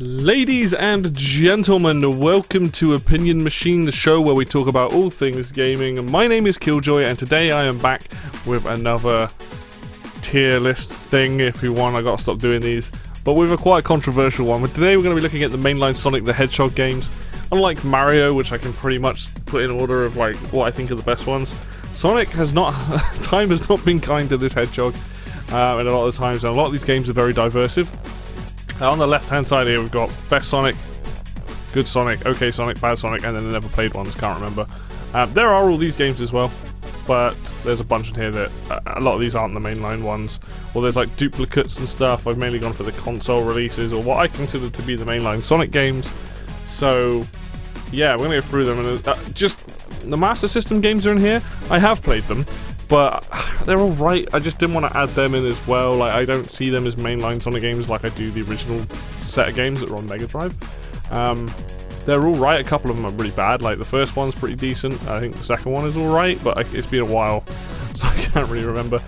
Ladies and gentlemen, welcome to Opinion Machine, the show where we talk about all things gaming. My name is Killjoy, and today I am back with another tier list thing, if you want. I gotta stop doing these, but with a quite controversial one. But today we're going to be looking at the mainline Sonic the Hedgehog games. Unlike Mario, which I can pretty much put in order of like what I think are the best ones, Sonic has not, time has not been kind to this hedgehog, and a lot of the times, and a lot of these games are very diversive. On the left hand side here we've got best Sonic, good Sonic, okay Sonic, bad Sonic, and then the never played ones, can't remember. There are all these games as well, but there's a bunch in here that a lot of these aren't the mainline ones, or there's like duplicates and stuff. I've mainly gone for the console releases, or what I consider to be the mainline Sonic games. So yeah, we're going to go through them, and just the Master System games are in here. I have played them, but they're alright. I just didn't want to add them in as well. Like, I don't see them as mainline Sonic games like I do the original set of games that were on Mega Drive. They're alright. A couple of them are really bad. Like, the first one's pretty decent. I think the second one is alright, but it's been a while, so I can't really remember.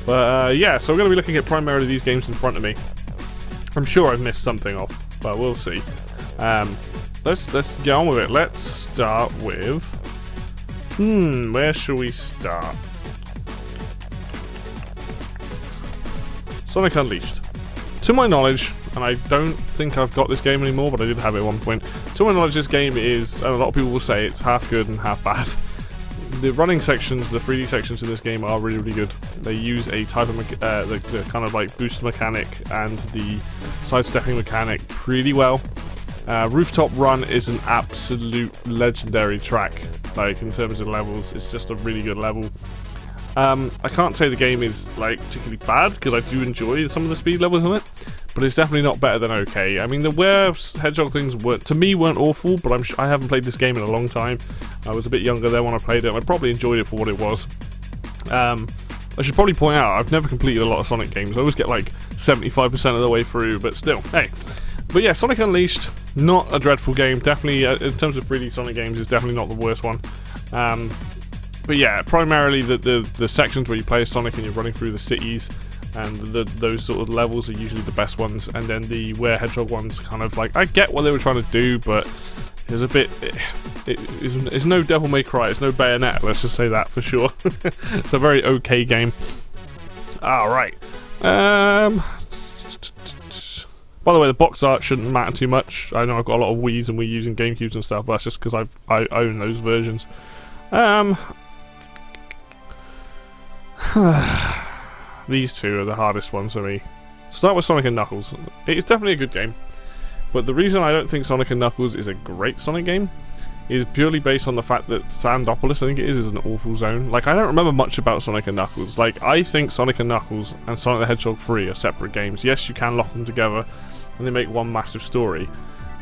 But yeah, so we're going to be looking at primarily these games in front of me. I'm sure I've missed something off, but we'll see. Let's get on with it. Let's start with... where shall we start? Sonic Unleashed. To my knowledge, and I don't think I've got this game anymore, but I did have it at one point. To my knowledge, this game is, and a lot of people will say it's half good and half bad. The running sections, the 3D sections in this game are really, really good. They use a type of, the kind of like boost mechanic and the sidestepping mechanic pretty well. Rooftop Run is an absolute legendary track. Like, in terms of levels, it's just a really good level. I can't say the game is like particularly bad, because I do enjoy some of the speed levels on it, but it's definitely not better than okay. I mean, the hedgehog things weren't awful, but I haven't played this game in a long time. I was a bit younger then when I played it, and I probably enjoyed it for what it was. I should probably point out, I've never completed a lot of Sonic games. I always get like 75% of the way through, but still, hey. But yeah, Sonic Unleashed, not a dreadful game. Definitely, in terms of 3D Sonic games, it's definitely not the worst one. But yeah, primarily the sections where you play as Sonic and you're running through the cities, and those sort of levels are usually the best ones. And then the Where Hedgehog ones, kind of like, I get what they were trying to do, but there's a bit... It's no Devil May Cry, it's no Bayonetta, let's just say that for sure. It's a very okay game. Alright. By the way, the box art shouldn't matter too much. I know I've got a lot of Wii's and Wii U's and GameCubes and stuff, but that's just because I own those versions. These two are the hardest ones for me. Start with Sonic and Knuckles. It's definitely a good game, but the reason I don't think Sonic and Knuckles is a great Sonic game is purely based on the fact that Sandopolis, I think it is an awful zone. Like, I don't remember much about Sonic and Knuckles. Like, I think Sonic and Knuckles and Sonic the Hedgehog 3 are separate games. Yes, you can lock them together and they make one massive story,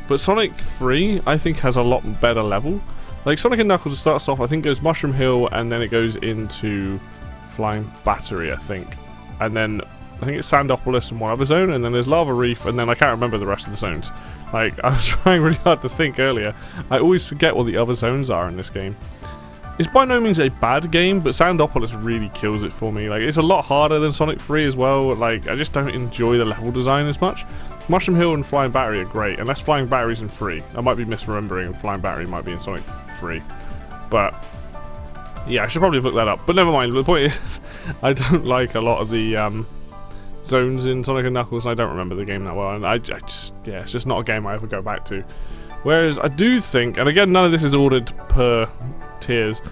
but Sonic 3, I think, has a lot better level. Like, Sonic and Knuckles starts off, I think, goes Mushroom Hill, and then it goes into Flying Battery, I think. And then, I think it's Sandopolis and one other zone, and then there's Lava Reef, and then I can't remember the rest of the zones. Like, I was trying really hard to think earlier. I always forget what the other zones are in this game. It's by no means a bad game, but Sandopolis really kills it for me. Like, it's a lot harder than Sonic 3 as well. Like, I just don't enjoy the level design as much. Mushroom Hill and Flying Battery are great, unless Flying Battery's in 3. I might be misremembering, and Flying Battery might be in Sonic 3. But yeah, I should probably have looked that up. But never mind, the point is, I don't like a lot of the zones in Sonic and Knuckles. I don't remember the game that well, and I just, yeah, it's just not a game I ever go back to. Whereas I do think, and again, none of this is ordered per tiers,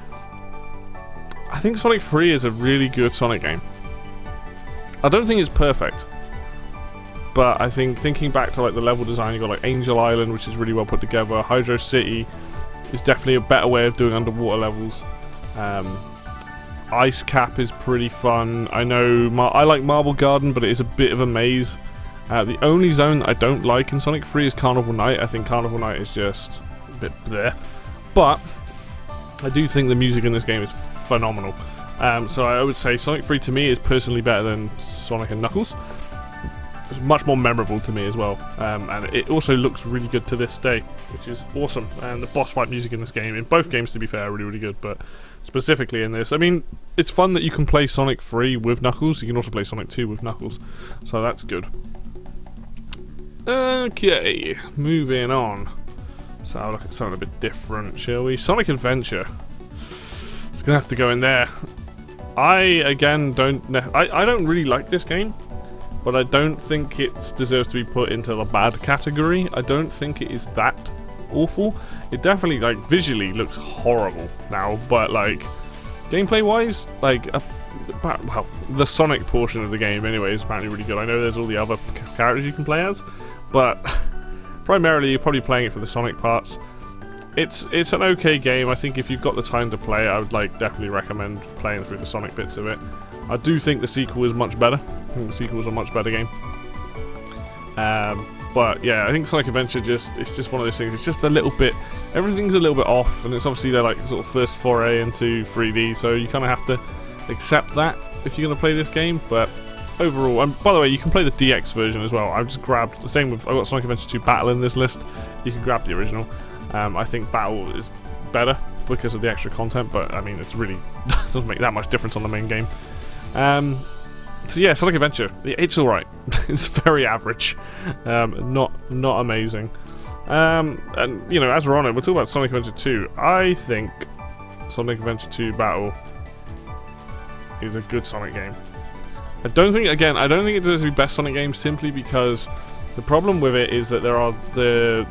I think Sonic 3 is a really good Sonic game. I don't think it's perfect, but I think, thinking back to like the level design, you've got like Angel Island, which is really well put together. Hydro City is definitely a better way of doing underwater levels. Ice Cap is pretty fun. I know I like Marble Garden, but it is a bit of a maze. The only zone that I don't like in Sonic 3 is Carnival Night. I think Carnival Night is just a bit bleh. But I do think the music in this game is phenomenal. So I would say Sonic 3 to me is personally better than Sonic and Knuckles. It's much more memorable to me as well, and it also looks really good to this day, which is awesome. And the boss fight music in this game, in both games to be fair, are really, really good, but specifically in this, I mean, it's fun that you can play Sonic 3 with Knuckles. You can also play Sonic 2 with Knuckles, so that's good. Okay, moving on. So I'll look at something a bit different, shall we? Sonic Adventure. It's gonna have to go in there. I don't really like this game, but I don't think it deserves to be put into the bad category. I don't think it is that awful. It definitely, like, visually looks horrible now, but, like, gameplay wise, like, well, the Sonic portion of the game anyway is apparently really good. I know there's all the other characters you can play as, but primarily you're probably playing it for the Sonic parts. It's an okay game. I think if you've got the time to play it, I would definitely recommend playing through the Sonic bits of it. I do think the sequel is much better. I think the sequel is a much better game. But yeah, I think Sonic Adventure it's just one of those things. It's just a little bit, everything's a little bit off, and it's obviously their like sort of first foray into 3D, so you kind of have to accept that if you're going to play this game. But overall, and by the way, you can play the DX version as well. I've just grabbed the same with, I've got Sonic Adventure 2 Battle in this list. You can grab the original. I think Battle is better because of the extra content, but I mean, it's really doesn't make that much difference on the main game. So yeah, Sonic Adventure, it's alright. It's very average, not amazing. And you know, as we're on it, we'll talk about Sonic Adventure 2. I think Sonic Adventure 2 Battle is a good Sonic game. I don't think it deserves to be best Sonic game simply because the problem with it is that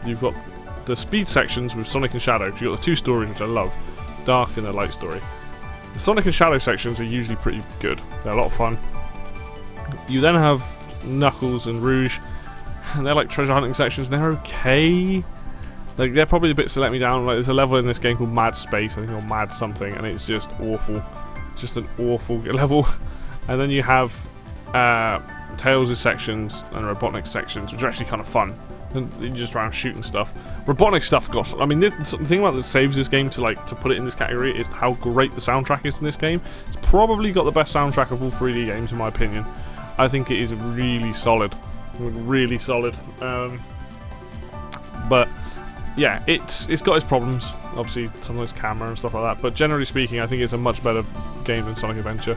you've got the speed sections with Sonic and Shadow. You've got the two stories, which I love, Dark and the Light story. The Sonic and Shadow sections are usually pretty good. They're a lot of fun. You then have Knuckles and Rouge, and they're like treasure hunting sections, and they're okay. Like, they're probably the bits that let me down. Like, there's a level in this game called Mad Space, I think, or Mad something, and it's just awful. Just an awful level. And then you have Tails' sections and Robotnik's sections, which are actually kind of fun. And you just around shooting stuff. Robotnik stuff got. I mean, the thing about that saves this game to put it in this category is how great the soundtrack is in this game. It's probably got the best soundtrack of all 3D games, in my opinion. I think it is really solid, really solid. But yeah, it's got its problems. Obviously, sometimes camera and stuff like that. But generally speaking, I think it's a much better game than Sonic Adventure.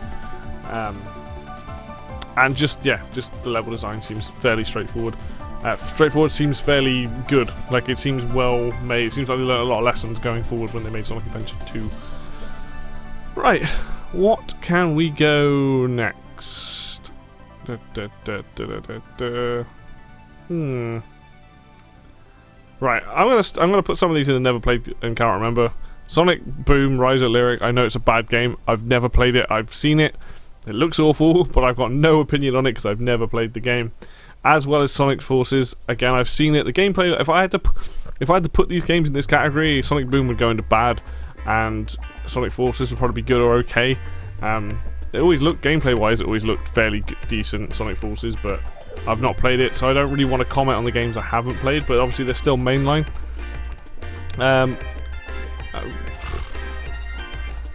And just the level design seems fairly straightforward. Straightforward seems fairly good. Like, it seems well made. It seems like they learned a lot of lessons going forward when they made Sonic Adventure 2. Right, what can we go next? Right, I'm gonna put some of these in the never played and can't remember. Sonic Boom Rise of Lyric. I know it's a bad game. I've never played it. I've seen it. It looks awful, but I've got no opinion on it because I've never played the game. As well as Sonic Forces. Again, I've seen it. The gameplay. If I had to put these games in this category, Sonic Boom would go into bad, and Sonic Forces would probably be good or okay. It always looked, gameplay-wise, it always looked fairly decent, Sonic Forces, but I've not played it, so I don't really want to comment on the games I haven't played, but obviously they're still mainline.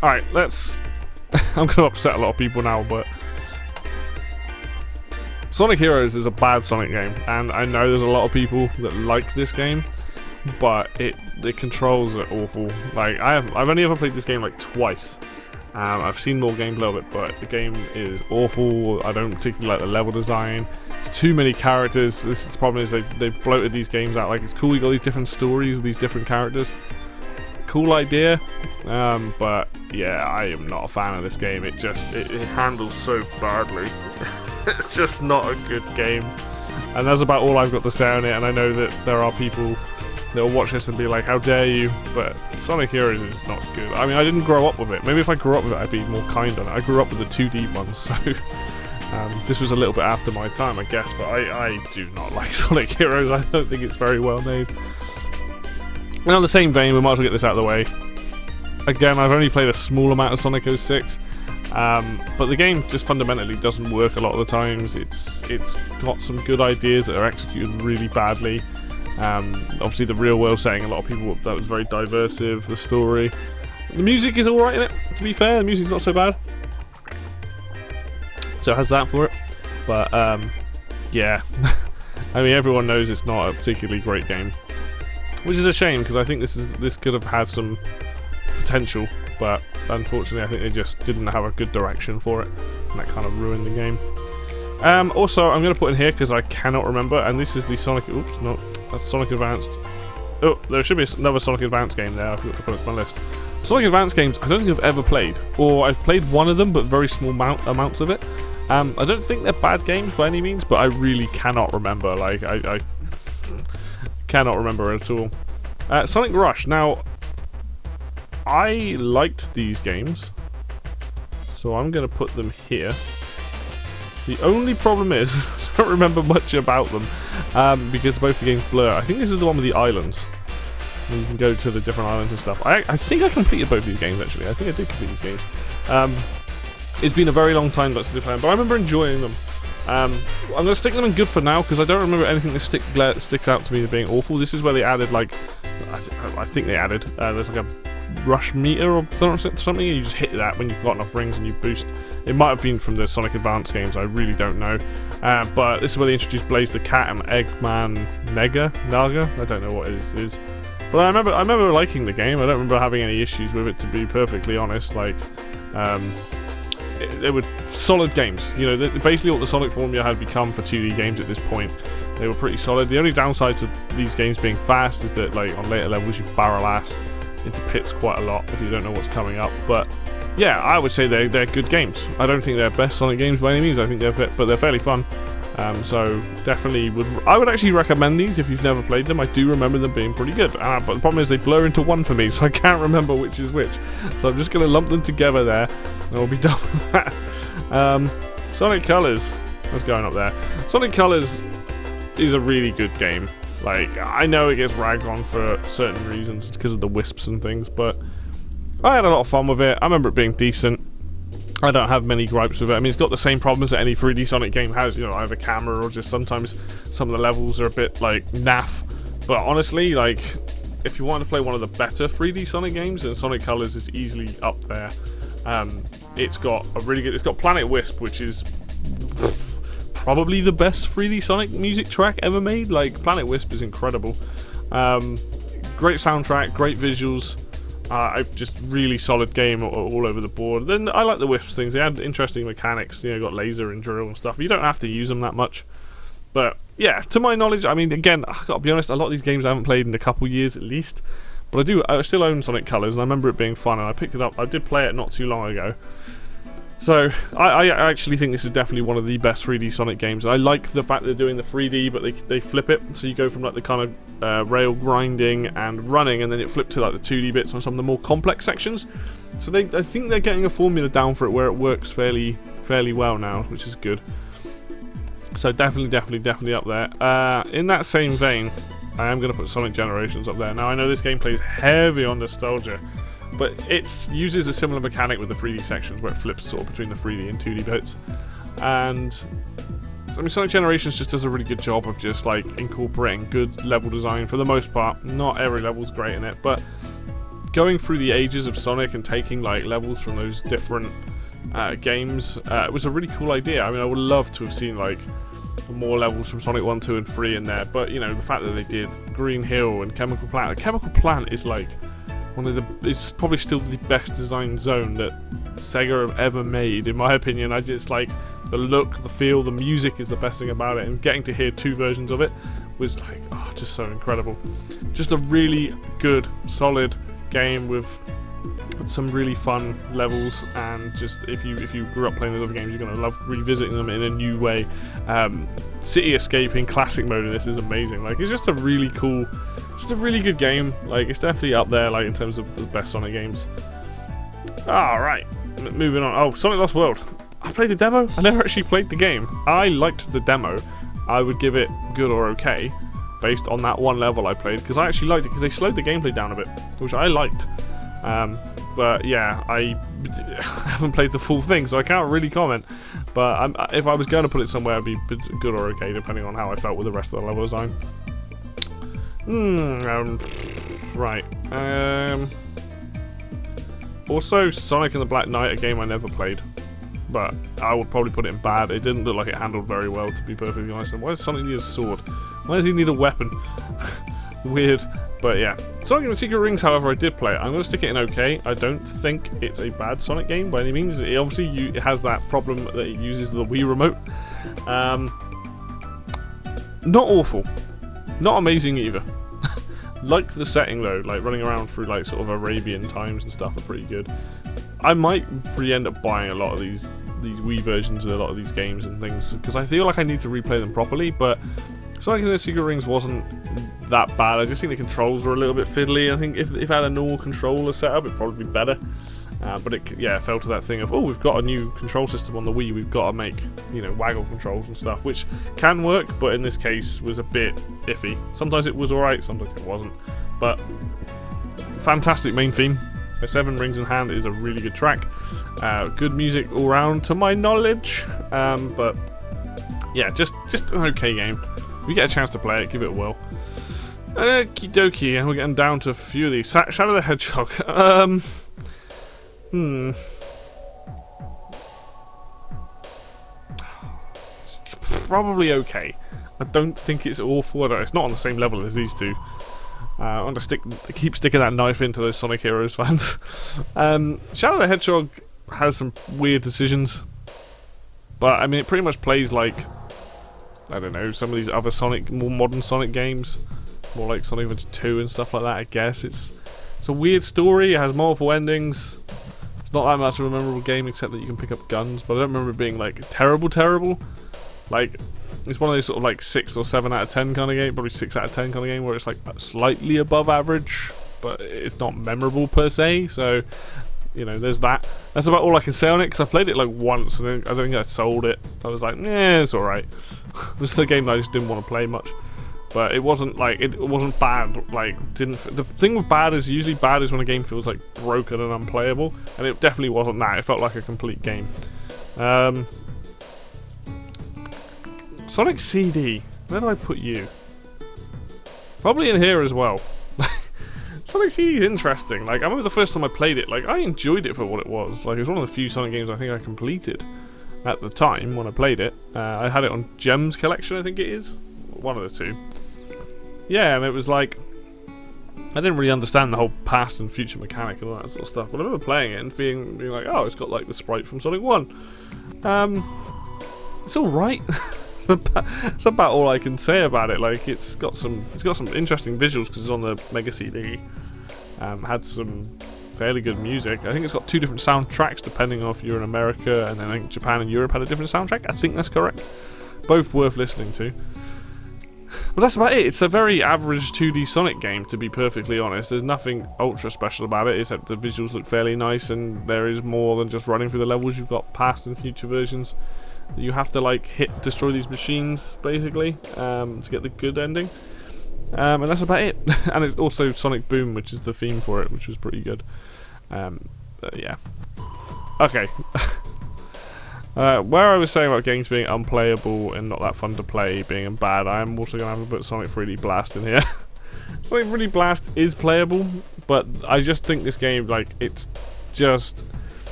Alright, let's... I'm going to upset a lot of people now, but... Sonic Heroes is a bad Sonic game, and I know there's a lot of people that like this game, but the controls are awful. Like, I've only ever played this game like twice. I've seen more gameplay of it, but the game is awful. I don't particularly like the level design. It's too many characters. This is the problem, is they've bloated these games out. Like, it's cool, you got these different stories with these different characters. Cool idea, but yeah, I am not a fan of this game. It handles so badly. It's just not a good game, and that's about all I've got to say on it. And I know that there are people that will watch this and be like, how dare you, but Sonic Heroes is not good. I mean, I didn't grow up with it. Maybe if I grew up with it, I'd be more kind on it. I grew up with the 2D ones, so this was a little bit after my time, I guess, but I do not like Sonic Heroes. I don't think it's very well made. And on the same vein, we might as well get this out of the way. Again, I've only played a small amount of Sonic 06, but the game just fundamentally doesn't work a lot of the times. It's got some good ideas that are executed really badly. Obviously the real world setting, a lot of people, that was very diversive. The story, the music is alright in it, to be fair. The music's not so bad, so it has that for it. But yeah, I mean, everyone knows it's not a particularly great game, which is a shame, because I think this could have had some potential, but unfortunately I think they just didn't have a good direction for it, and that kind of ruined the game. Also, I'm going to put in here because I cannot remember, and this is the Sonic... Oops, no, that's Sonic Advanced. Oh, there should be another Sonic Advance game there. I forgot to put it on my list. Sonic Advance games, I don't think I've ever played. Or I've played one of them, but very small amounts of it. I don't think they're bad games by any means, but I really cannot remember. Like, I cannot remember at all. Sonic Rush. Now, I liked these games, so I'm going to put them here. The only problem is, I don't remember much about them, because both the games blur. I think this is the one with the islands. And you can go to the different islands and stuff. I think I completed both these games, actually. I think I did complete these games. It's been a very long time since I played them, but I remember enjoying them. I'm going to stick them in good for now, because I don't remember anything that sticks out to me as being awful. This is where they added, like, I think they added, there's like a rush meter or something, and you just hit that when you've got enough rings and you boost. It might have been from the Sonic Advance games, I really don't know. But this is where they introduced Blaze the Cat and Eggman Naga, I don't know what it is. But I remember liking the game. I don't remember having any issues with it, to be perfectly honest. Like, they were solid games. You know, basically what the Sonic formula had become for 2D games at this point. They were pretty solid. The only downside to these games being fast is that, like, on later levels you barrel ass into pits quite a lot if you don't know what's coming up. But yeah, I would say they're good games. I don't think they're best Sonic games by any means. I think they're fairly fun. So definitely I would actually recommend these if you've never played them. I do remember them being pretty good, but the problem is they blur into one for me, so I can't remember which is which. So I'm just going to lump them together there, and we'll be done with that. Sonic Colors, what's going up there? Sonic Colors is a really good game. Like, I know it gets ragged on for certain reasons because of the wisps and things, but I had a lot of fun with it. I remember it being decent. I don't have many gripes with it. I mean, it's got the same problems that any 3D Sonic game has, you know, either camera or just sometimes some of the levels are a bit, like, naff. But honestly, like, if you want to play one of the better 3D Sonic games, then Sonic Colors is easily up there. It's got a really good... It's got Planet Wisp, which is probably the best 3D Sonic music track ever made. Like, Planet Wisp is incredible. Great soundtrack, great visuals. Just really solid game all over the board. Then I like the Wisps things. They had interesting mechanics. You know, got laser and drill and stuff. You don't have to use them that much. But yeah, to my knowledge, I mean, again, I gotta be honest, a lot of these games I haven't played in a couple years at least. But I still own Sonic Colors, and I remember it being fun, and I picked it up. I did play it not too long ago. So, I actually think this is definitely one of the best 3D Sonic games. I like the fact they're doing the 3D, but they flip it. So you go from like the kind of rail grinding and running, and then it flipped to like the 2D bits on some of the more complex sections. So I think they're getting a formula down for it where it works fairly well now, which is good. So definitely up there. In that same vein, I am going to put Sonic Generations up there. Now, I know this game plays heavy on nostalgia, but it uses a similar mechanic with the 3D sections where it flips sort of between the 3D and 2D bits. And I mean, Sonic Generations just does a really good job of just like incorporating good level design for the most part. Not every level's great in it, but going through the ages of Sonic and taking like levels from those different games, it was a really cool idea. I mean, I would love to have seen like more levels from Sonic 1, 2, and 3 in there, but you know, the fact that they did Green Hill and Chemical Plant. Chemical Plant is like it's probably still the best designed zone that Sega have ever made, in my opinion. I just like the look, the feel, the music is the best thing about it, and getting to hear two versions of it was like, oh, just so incredible. Just a really good, solid game with some really fun levels, and just if you grew up playing those other games, you're gonna love revisiting them in a new way. City Escape in classic mode in this is amazing. Like, it's just a really cool, just a really good game. Like, it's definitely up there, like, in terms of the best Sonic games. Alright, moving on. Oh, Sonic Lost World. I played the demo. I never actually played the game. I liked the demo. I would give it good or okay based on that one level I played, because I actually liked it because they slowed the gameplay down a bit, which I liked. But yeah, I haven't played the full thing, so I can't really comment. But if I was going to put it somewhere, it'd be good or okay, depending on how I felt with the rest of the level design. Right. Also, Sonic and the Black Knight, a game I never played, but I would probably put it in bad. It didn't look like it handled very well, to be perfectly honest. And why does Sonic need a sword? Why does he need a weapon? Weird. But yeah, Sonic and the Secret Rings, however, I did play it. I'm going to stick it in okay. I don't think it's a bad Sonic game by any means. It obviously it has that problem that it uses the Wii remote, Not awful. Not amazing either. Like the setting though, like running around through like sort of Arabian times and stuff are pretty good. I might end up buying a lot of these Wii versions of a lot of these games and things, because I feel like I need to replay them properly, but Sonic and the Secret Rings wasn't that bad. I just think the controls were a little bit fiddly. I think if I had a normal controller setup, it'd probably be better. But it fell to that thing of, oh, we've got a new control system on the Wii, we've got to make, waggle controls and stuff, which can work, but in this case was a bit iffy. Sometimes it was alright, sometimes it wasn't. But fantastic main theme. Seven Rings in Hand is a really good track. Good music all round to my knowledge. But yeah, just an okay game. If you get a chance to play it, give it a whirl. Okie dokie, and we're getting down to a few of these. Shadow the Hedgehog. It's probably okay. I don't think it's awful. It's not on the same level as these two. I want to keep sticking that knife into those Sonic Heroes fans. Shadow the Hedgehog has some weird decisions, but I mean, it pretty much plays like, I don't know, some of these other more modern Sonic games, more like Sonic Adventure 2 and stuff like that. I guess it's a weird story. It has multiple endings. It's not that much of a memorable game, except that you can pick up guns. But I don't remember it being like terrible. Like, it's one of those sort of like 6 or 7 out of 10 kind of game, probably 6 out of 10 kind of game, where it's like slightly above average, but it's not memorable per se. So, there's that. That's about all I can say on it, because I played it like once and then I don't think I sold it. I was like, yeah, it's alright. It was a game that I just didn't want to play much. But it wasn't like, it wasn't bad. Like, the thing with bad is usually bad is when a game feels like broken and unplayable, and it definitely wasn't that. It felt like a complete game. Sonic CD, where do I put you? Probably in here as well. Sonic CD is interesting. Like, I remember the first time I played it, like, I enjoyed it for what it was. Like, it was one of the few Sonic games I think I completed at the time when I played it. I had it on Gems Collection, I think it is. One of the two. Yeah, and it was like, I didn't really understand the whole past and future mechanic and all that sort of stuff. But I remember playing it and being like, oh, it's got like the sprite from Sonic 1. It's alright. That's about all I can say about it. Like, it's got some interesting visuals because it's on the Mega CD. Had some fairly good music. I think it's got 2 different soundtracks depending on if you're in America, and then I think Japan and Europe had a different soundtrack. I think that's correct. Both worth listening to. But that's about it. It's a very average 2D Sonic game, to be perfectly honest. There's nothing ultra special about it, except the visuals look fairly nice, and there is more than just running through the levels. You've got past and future versions. You have to like destroy these machines basically to get the good ending, and that's about it. And it's also Sonic Boom, which is the theme for it, which was pretty good. Yeah. Okay. Where I was saying about games being unplayable and not that fun to play, being bad, I am also going to have to put Sonic 3D Blast in here. Sonic 3D Blast is playable, but I just think this game, like, it's just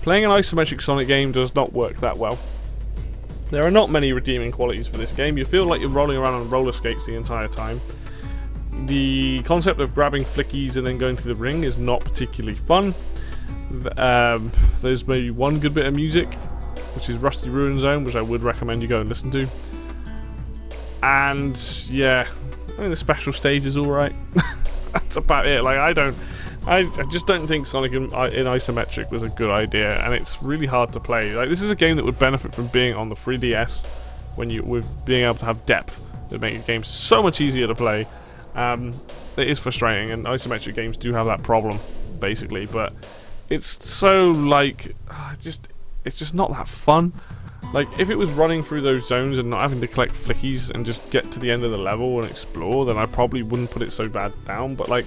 playing an isometric Sonic game does not work that well. There are not many redeeming qualities for this game. You feel like you're rolling around on roller skates the entire time. The concept of grabbing flickies and then going to the ring is not particularly fun. There's maybe one good bit of music, which is Rusty Ruin Zone, which I would recommend you go and listen to. And yeah, I mean, the special stage is alright. That's about it. Like, I just don't think Sonic in isometric was a good idea, and it's really hard to play. Like, this is a game that would benefit from being on the 3DS, with being able to have depth. It would make a game so much easier to play. It is frustrating, and isometric games do have that problem, basically. But it's so like, it's just not that fun. Like, if it was running through those zones and not having to collect flickies and just get to the end of the level and explore, then I probably wouldn't put it so bad down. But like,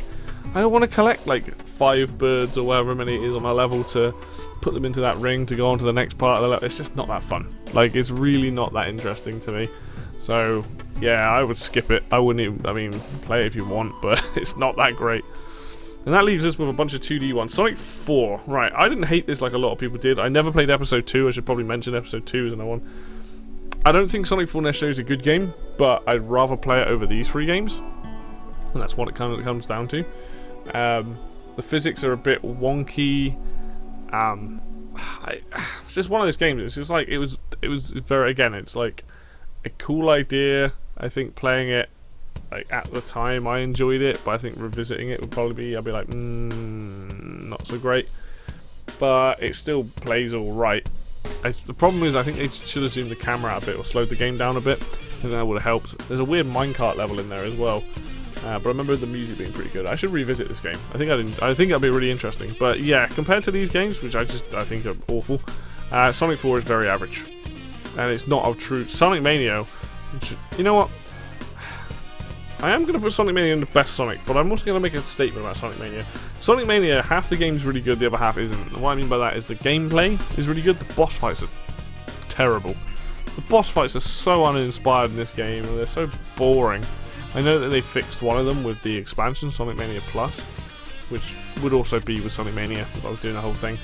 I don't want to collect like 5 birds or however many it is on a level to put them into that ring to go on to the next part of the level. It's just not that fun. Like, it's really not that interesting to me. So yeah, I would skip it. I wouldn't even, I mean, play it if you want, but it's not that great. And that leaves us with a bunch of 2D ones. Sonic 4. Right, I didn't hate this like a lot of people did. I never played Episode 2. I should probably mention Episode 2 is another one. I don't think Sonic 4 necessarily is a good game, but I'd rather play it over these 3 games. And that's what it kind of comes down to. The physics are a bit wonky. It's just one of those games. It's just like, it was was very, again, it's like a cool idea. I think playing it, like at the time I enjoyed it, but I think revisiting it would probably be, I'd be like, not so great. But it still plays alright. The problem is I think they should have zoomed the camera out a bit or slowed the game down a bit. I think that would have helped. There's a weird minecart level in there as well. But I remember the music being pretty good. I should revisit this game. I think that'd be really interesting. But yeah, compared to these games, which I think are awful, Sonic 4 is very average. And it's not a true Sonic Mania. You know what? I am going to put Sonic Mania in the best Sonic, but I'm also going to make a statement about Sonic Mania. Sonic Mania, half the game's really good, the other half isn't. And what I mean by that is the gameplay is really good, the boss fights are terrible. The boss fights are so uninspired in this game, and they're so boring. I know that they fixed one of them with the expansion, Sonic Mania Plus, which would also be with Sonic Mania if I was doing the whole thing.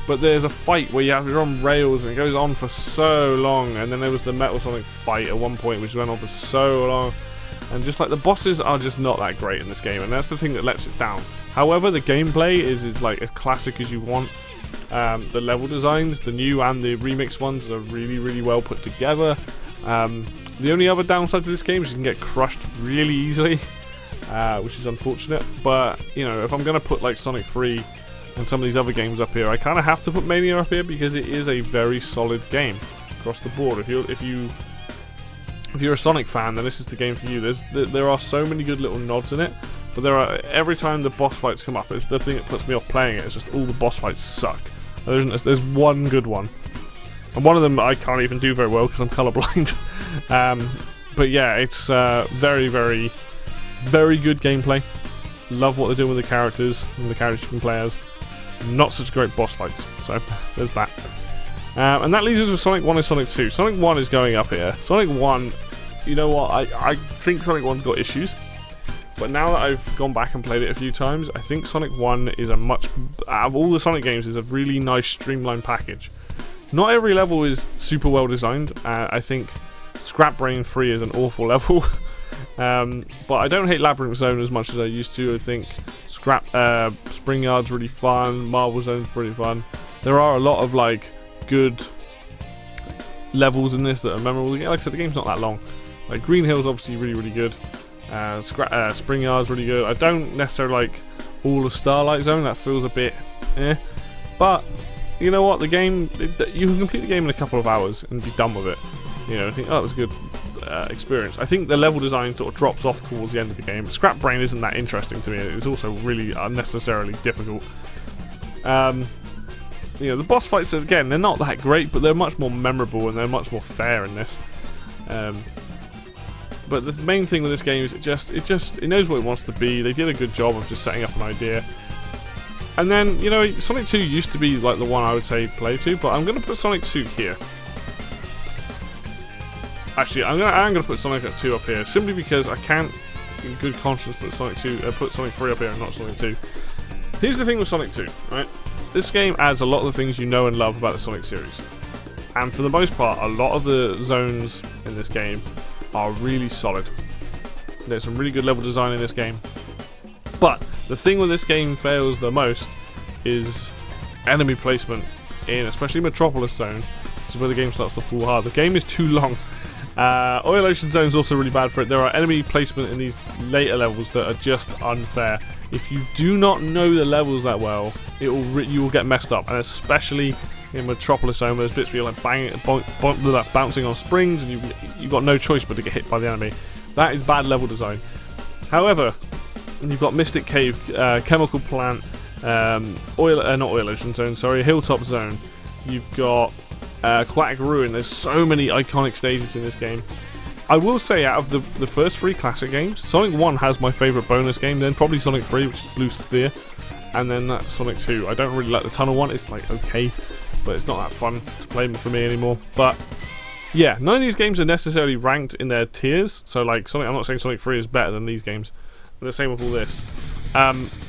But there's a fight where you're on rails and it goes on for so long, and then there was the Metal Sonic fight at one point which went on for so long. And just like the bosses are just not that great in this game, and that's the thing that lets it down. However, the gameplay is like as classic as you want. The level designs, the new and the remix ones, are really, really well put together. The only other downside to this game is you can get crushed really easily, which is unfortunate. But you know, if I'm gonna put like Sonic 3 and some of these other games up here, I kind of have to put Mania up here because it is a very solid game across the board. If you're a Sonic fan, then this is the game for you. There are so many good little nods in it, but every time the boss fights come up, it's the thing that puts me off playing it. It's just all the boss fights suck. There's one good one, and one of them I can't even do very well because I'm colorblind. But yeah, it's very, very, very good gameplay. Love what they're doing with the characters and the characters you can play as. Not such great boss fights, so there's that. And that leaves us with Sonic 1 and Sonic 2. Sonic 1 is going up here. Sonic 1, you know what, I think Sonic 1's got issues. But now that I've gone back and played it a few times, I think Sonic 1 is out of all the Sonic games, is a really nice streamlined package. Not every level is super well designed. I think Scrap Brain 3 is an awful level. But I don't hate Labyrinth Zone as much as I used to. I think Spring Yard's really fun, Marble Zone's pretty fun. There are a lot of like good levels in this that are memorable. Like I said, the game's not that long. Like Green Hill's obviously really, really good. Spring Yard's really good. I don't necessarily like all of Starlight Zone. That feels a bit but you know what, the game, you can complete the game in a couple of hours and be done with it. You know, I think, oh, it was a good experience. I think the level design sort of drops off towards the end of the game. Scrap Brain isn't that interesting to me. It's also really unnecessarily difficult. You know, the boss fights, again, they're not that great, but they're much more memorable and they're much more fair in this. But the main thing with this game is it knows what it wants to be. They did a good job of just setting up an idea. And then, you know, Sonic 2 used to be like the one I would say play to, but I'm going to put Sonic 2 here. Actually, I'm going to put Sonic 2 up here, simply because I can't, in good conscience, put Sonic 3 up here and not Sonic 2. Here's the thing with Sonic 2, right? This game adds a lot of the things you know and love about the Sonic series. And for the most part, a lot of the zones in this game are really solid. There's some really good level design in this game. But the thing where this game fails the most is enemy placement in, especially Metropolis Zone. This is where the game starts to fall hard. The game is too long. Oil Ocean Zone is also really bad for it. There are enemy placement in these later levels that are just unfair. If you do not know the levels that well, you will get messed up, and especially in Metropolis Zone, there's bits where you're like bouncing on springs, and you've got no choice but to get hit by the enemy. That is bad level design. However, you've got Mystic Cave, Chemical Plant, not Oil Ocean Zone, sorry, Hilltop Zone. You've got Aquatic Ruin. There's so many iconic stages in this game. I will say, out of the first three classic games, Sonic 1 has my favourite bonus game, then probably Sonic 3, which is Blue Sphere, and then that's Sonic 2. I don't really like the tunnel one. It's like okay, but it's not that fun to play for me anymore. But yeah, none of these games are necessarily ranked in their tiers. So like I'm not saying Sonic 3 is better than these games. And the same with all this.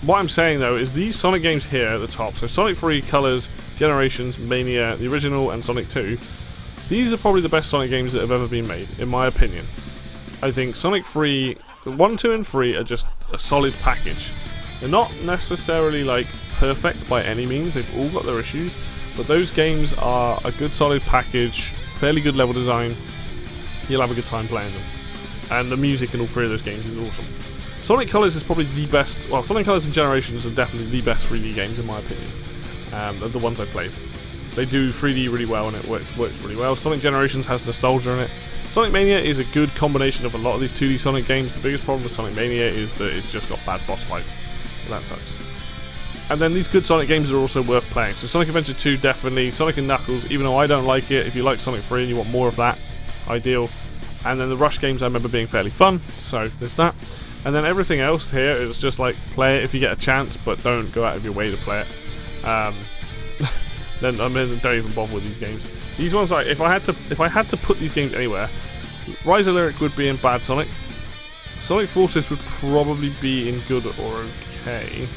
What I'm saying though is these Sonic games here at the top, so Sonic 3, Colors, Generations, Mania, the original, and Sonic 2, these are probably the best Sonic games that have ever been made, in my opinion. I think Sonic 3, 1, 2, and 3 are just a solid package. They're not necessarily like perfect by any means, they've all got their issues, But those games are a good solid package, fairly good level design. You'll have a good time playing them. And the music in all three of those games is awesome. Sonic Colors is probably the best, well, Sonic Colors and Generations are definitely the best 3D games in my opinion, of the ones I played. They do 3D really well and it works really well. Sonic Generations has nostalgia in it. Sonic Mania is a good combination of a lot of these 2D Sonic games. The biggest problem with Sonic Mania is that it's just got bad boss fights, and that sucks. And then these good Sonic games are also worth playing. So Sonic Adventure 2 definitely, Sonic and Knuckles, even though I don't like it, if you like Sonic 3 and you want more of that, ideal. And then the Rush games I remember being fairly fun, so there's that. And then everything else here is just like, play it if you get a chance, but don't go out of your way to play it. Then don't even bother with these games. These ones, like, if I had to put these games anywhere, Rise of Lyric would be in bad Sonic. Sonic Forces would probably be in good or okay.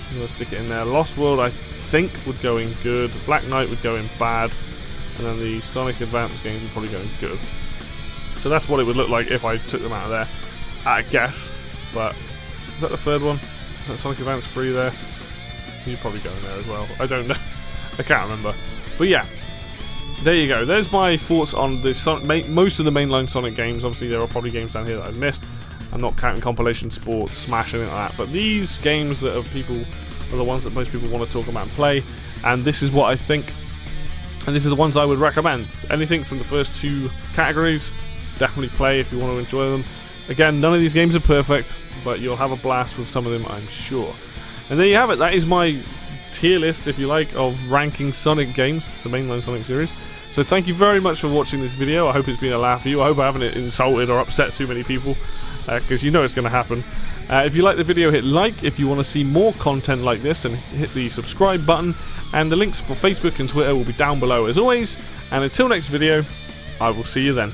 I'm gonna stick it in there. Lost World, I think, would go in good. Black Knight would go in bad, and then the Sonic Advance games would probably go in good. So that's what it would look like if I took them out of there, I guess. But is that the third one? Is that Sonic Advance 3 there? You'd probably go in there as well. I don't know. I can't remember. But yeah, there you go. There's my thoughts on the most of the mainline Sonic games. Obviously, there are probably games down here that I've missed. I'm not counting Compilation Sports, Smash, anything like that. But these games that are the ones that most people want to talk about and play. And this is what I think. And this is the ones I would recommend. Anything from the first two categories, definitely play if you want to enjoy them. Again, none of these games are perfect, but you'll have a blast with some of them, I'm sure. And there you have it. That is my tier list, if you like, of ranking Sonic games, the mainline Sonic series. So thank you very much for watching this video. I hope it's been a laugh for you. I hope I haven't insulted or upset too many people, because you know it's going to happen. If you like the video, hit like. If you want to see more content like this, then hit the subscribe button. And the links for Facebook and Twitter will be down below as always. And until next video, I will see you then.